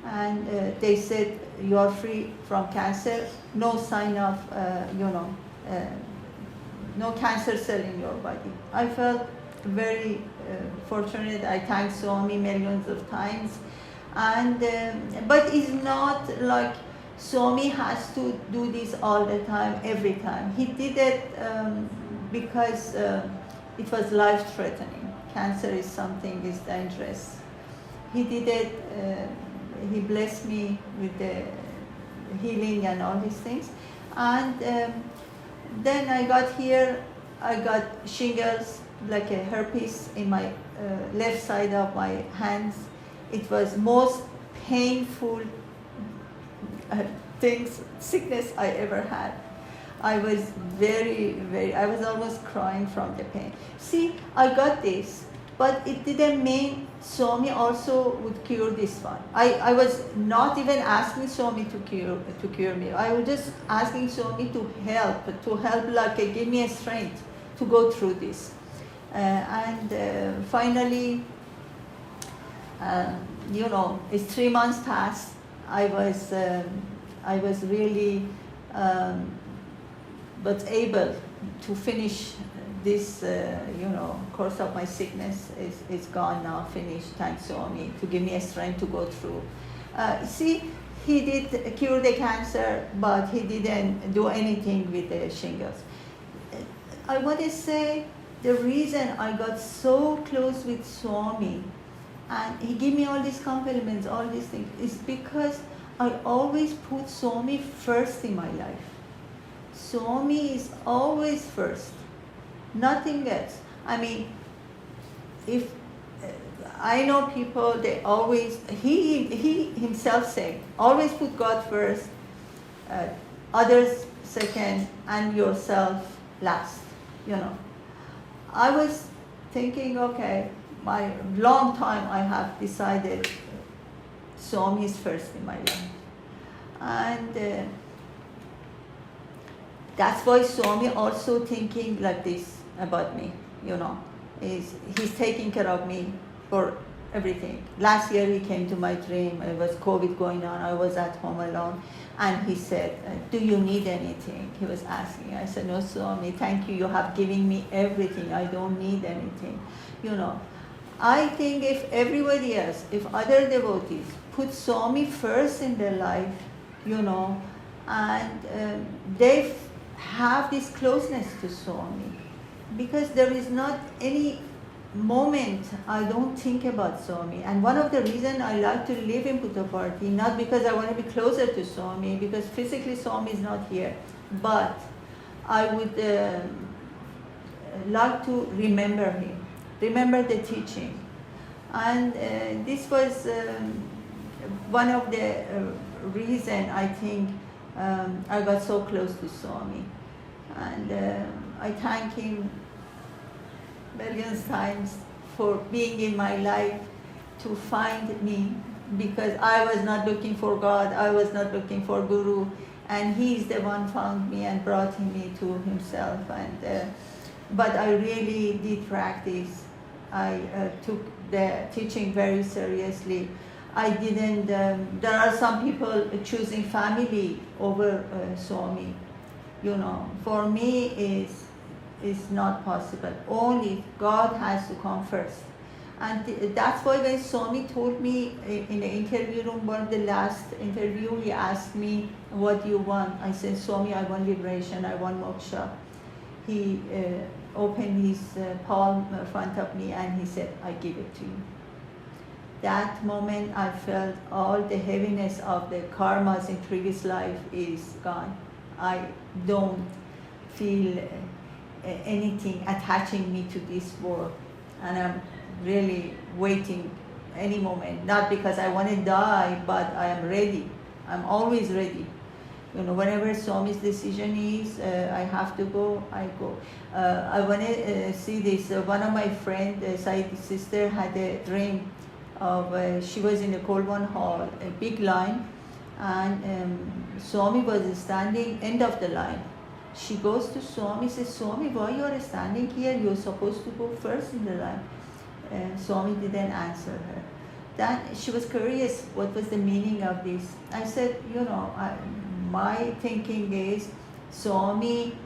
and they said you are free from cancer, no sign of, no cancer cell in your body. I felt very fortunate. I thanked Swami millions of times, and but it's not like Swami has to do this all the time, every time. He did it because it was life-threatening. Cancer is something is dangerous. He did it, he blessed me with the healing and all these things. And then I got here, I got shingles, like a herpes in my left side of my hands. It was most painful sickness I ever had. I was I was almost crying from the pain. See, I got this, but it didn't mean Swami also would cure this one. I was not even asking Swami to cure me. I was just asking Swami to help, like give me a strength to go through this. Finally, it's 3 months past. I was really but able to finish this, course of my sickness is gone now, finished, thanks Swami, to give me a strength to go through. See, he did cure the cancer, but he didn't do anything with the shingles. I want to say the reason I got so close with Swami, and he gave me all these compliments, all these things, is because I always put Swami first in my life. Swami is always first, nothing else. I mean, if I know people, they always, he himself said, always put God first, others second, and yourself last, I was thinking, okay, my long time I have decided Swami is first in my life. And that's why Swami also thinking like this about me, he's taking care of me for everything. Last year he came to my dream, it was COVID going on, I was at home alone, and he said, do you need anything? He was asking. I said, no, Swami, thank you, you have given me everything, I don't need anything. I think if everybody else, if other devotees put Swami first in their life, and they have this closeness to Swami, because there is not any moment I don't think about Swami. And one of the reasons I like to live in Puttaparthi, not because I want to be closer to Swami, because physically Swami is not here, but I would like to remember him, remember the teaching. And this was one of the reasons I think I got so close to Swami. And I thank him millions times for being in my life to find me, because I was not looking for God, I was not looking for Guru, and he is the one found me and brought me to himself. And but I really did practice. I took the teaching very seriously. I didn't. There are some people choosing family over Swami. You know, for me is not possible. Only God has to come first. And that's why when Swami told me in the interview room, one of the last interview, he asked me, what do you want? I said, Swami, I want liberation, I want moksha. He opened his palm in front of me and he said, I give it to you. That moment I felt all the heaviness of the karmas in previous life is gone. I don't feel anything attaching me to this world. And I'm really waiting any moment, not because I want to die, but I am ready. I'm always ready. You know, whenever Swami's decision is, I have to go, I go. I want to see this. One of my friends, Sai's sister, had a dream of, she was in the Kolwan hall, a big line, and Swami was standing end of the line. She goes to Swami, says, Swami, why you are standing here? You're supposed to go first in the line. Swami didn't answer her. Then she was curious what was the meaning of this. I said, you know, my thinking is, Swami,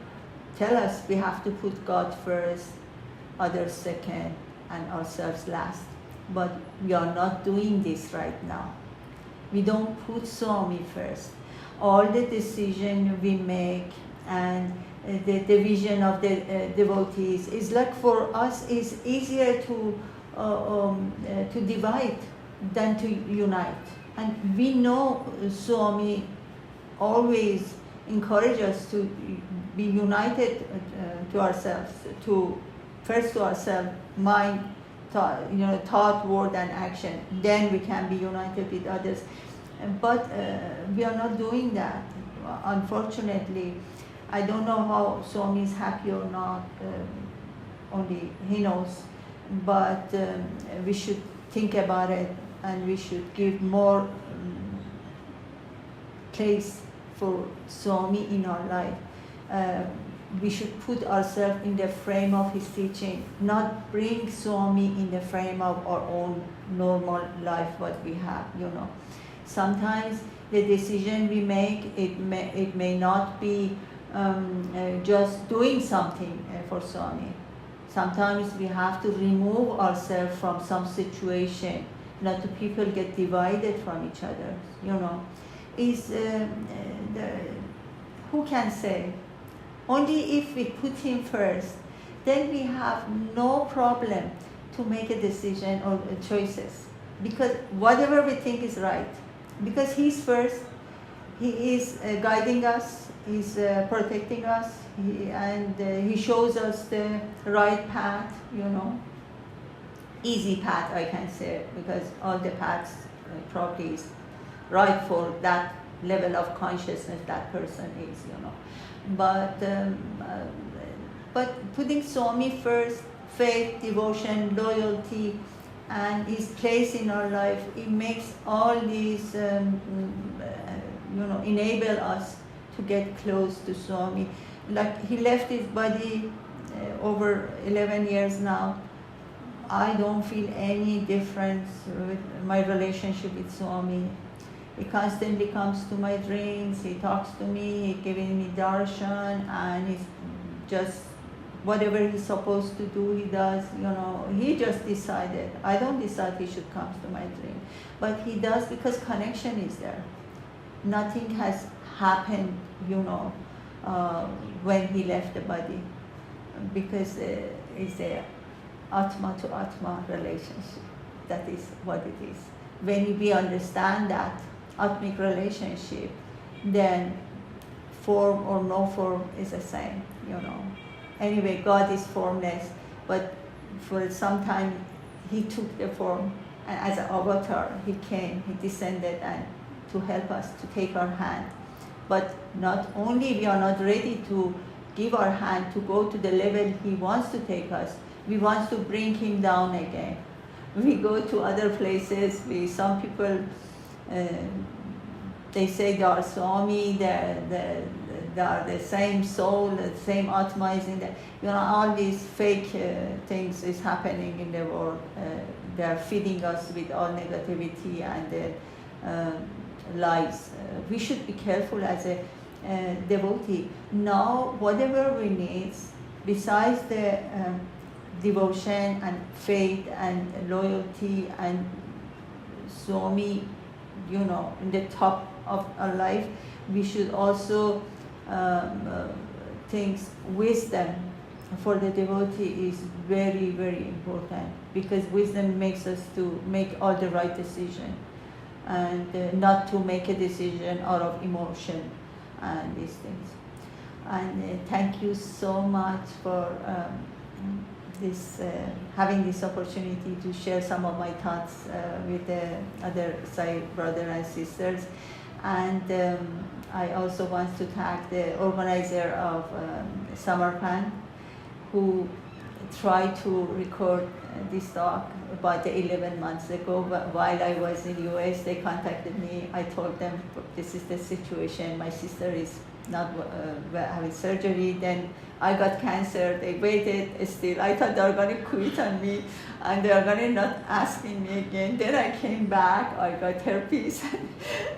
tell us we have to put God first, others second, and ourselves last. But we are not doing this right now. We don't put Swami first. All the decisions we make and the division of the devotees is like, for us is easier to divide than to unite. And we know Swami always encourage us to be united to ourselves, to first to ourselves, mind, thought, word, and action. Then we can be united with others. But we are not doing that, unfortunately. I don't know how Swami is happy or not, only he knows. But we should think about it, and we should give more place for Swami in our life. We should put ourselves in the frame of his teaching, not bring Swami in the frame of our own normal life, what we have, you know. Sometimes the decision we make, it may not be just doing something for Swami. Sometimes we have to remove ourselves from some situation, not to people get divided from each other, you know. Who can say? Only if we put him first, then we have no problem to make a decision or choices. Because whatever we think is right, because he's first, he is guiding us, he's protecting us, and he shows us the right path, you know. Easy path, I can say, because all the paths probably is right for that level of consciousness that person is, you know. But putting Swami first, faith, devotion, loyalty, and his place in our life, it makes all these, enable us to get close to Swami. Like, he left his body over 11 years now. I don't feel any difference with my relationship with Swami. He constantly comes to my dreams, he talks to me, he's giving me darshan, and he's just, whatever he's supposed to do, he does, you know. He just decided. I don't decide he should come to my dream. But he does, because connection is there. Nothing has happened, you know, when he left the body, because it's a Atma to Atma relationship. That is what it is. When we understand that Atmic relationship, then form or no form is the same, you know. Anyway, God is formless, but for some time he took the form, and as an avatar he came, he descended, and to help us, to take our hand. But not only we are not ready to give our hand to go to the level he wants to take us, we want to bring him down again. We go to other places, some people they say they are Swami, they are the same soul, the same Atma is in the, all these fake things is happening in the world. They are feeding us with all negativity and lies. We should be careful as a devotee. Now, whatever we need, besides the devotion and faith and loyalty and Swami, in the top of our life, we should also think wisdom for the devotee is very, very important, because wisdom makes us to make all the right decision and not to make a decision out of emotion and these things. And thank you so much for having this opportunity to share some of my thoughts with the other Sai brothers and sisters. And I also want to thank the organizer of Samarpan, who tried to record this talk about 11 months ago. But while I was in US, they contacted me. I told them, this is the situation. My sister is not having surgery. Then I got cancer. They waited still. I thought they were going to quit on me and they are going to not asking me again. Then I came back. I got herpes.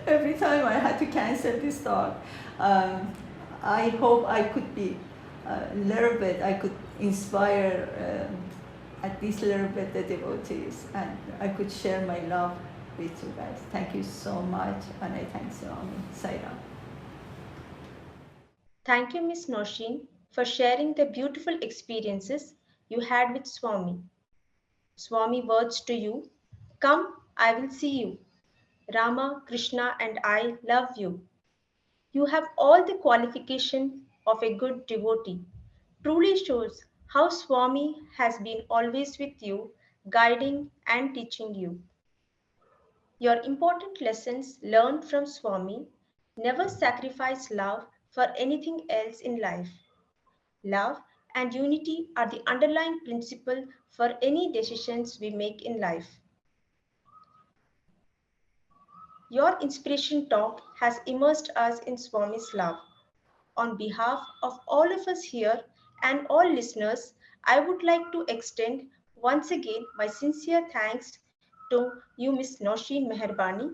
Every time I had to cancel this talk. I hope I could be a little bit, I could inspire at least a little bit the devotees, and I could share my love with you guys. Thank you so much, and I thank Swami. Sai Ram. Thank you, Miss Noshin, for sharing the beautiful experiences you had with Swami. Swami words to you, come, I will see you. Rama, Krishna and I love you. You have all the qualification of a good devotee. Truly shows how Swami has been always with you, guiding and teaching you. Your important lessons learned from Swami: never sacrifice love for anything else in life. Love and unity are the underlying principle for any decisions we make in life. Your inspiration talk has immersed us in Swami's love. On behalf of all of us here and all listeners, I would like to extend once again my sincere thanks to you, Miss Nooshin Mehrabani.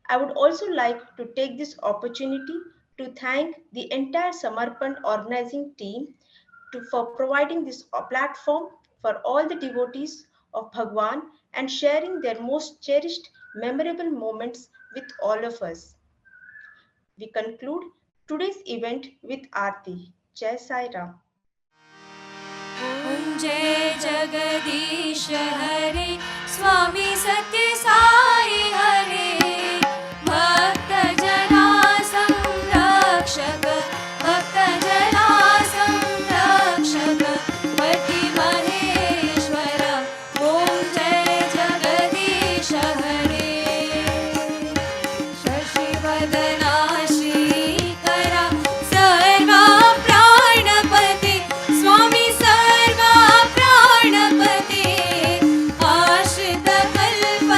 I would also like to take this opportunity to thank the entire Samarpan organizing team for providing this platform for all the devotees of Bhagawan and sharing their most cherished, memorable moments with all of us. We conclude today's event with Aarti. Jai Sai Ram. जय जगदीश हरे स्वामी सत्य साई हरे भक्त जना संरक्षक भक्त जना संरक्षक पति महेश्वर ओम जय जगदीश हरे शशिवदना श्रीकरा सर्वा प्राणपते स्वामी सर्वा प्राणपते आश्रित कल्प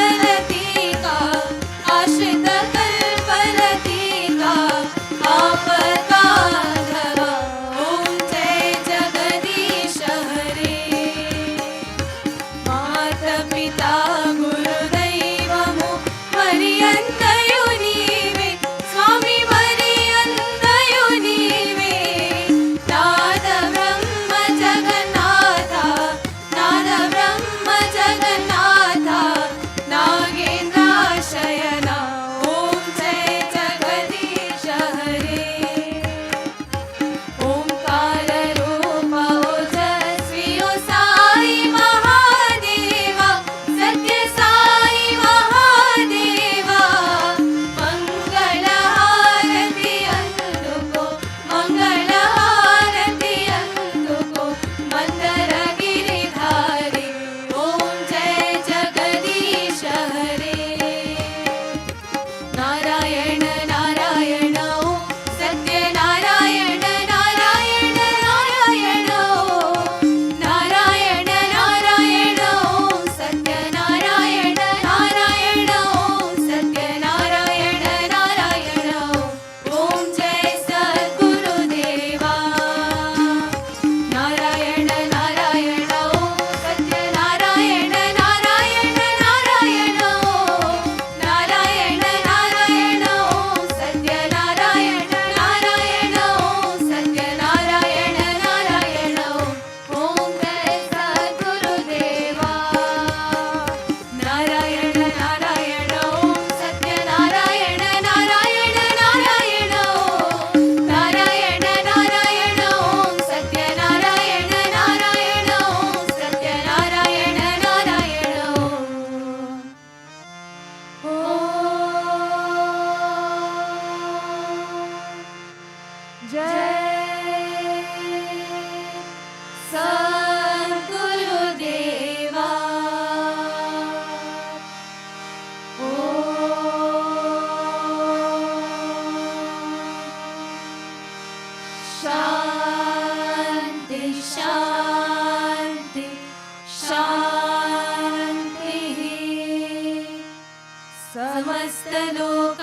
समस्त लोक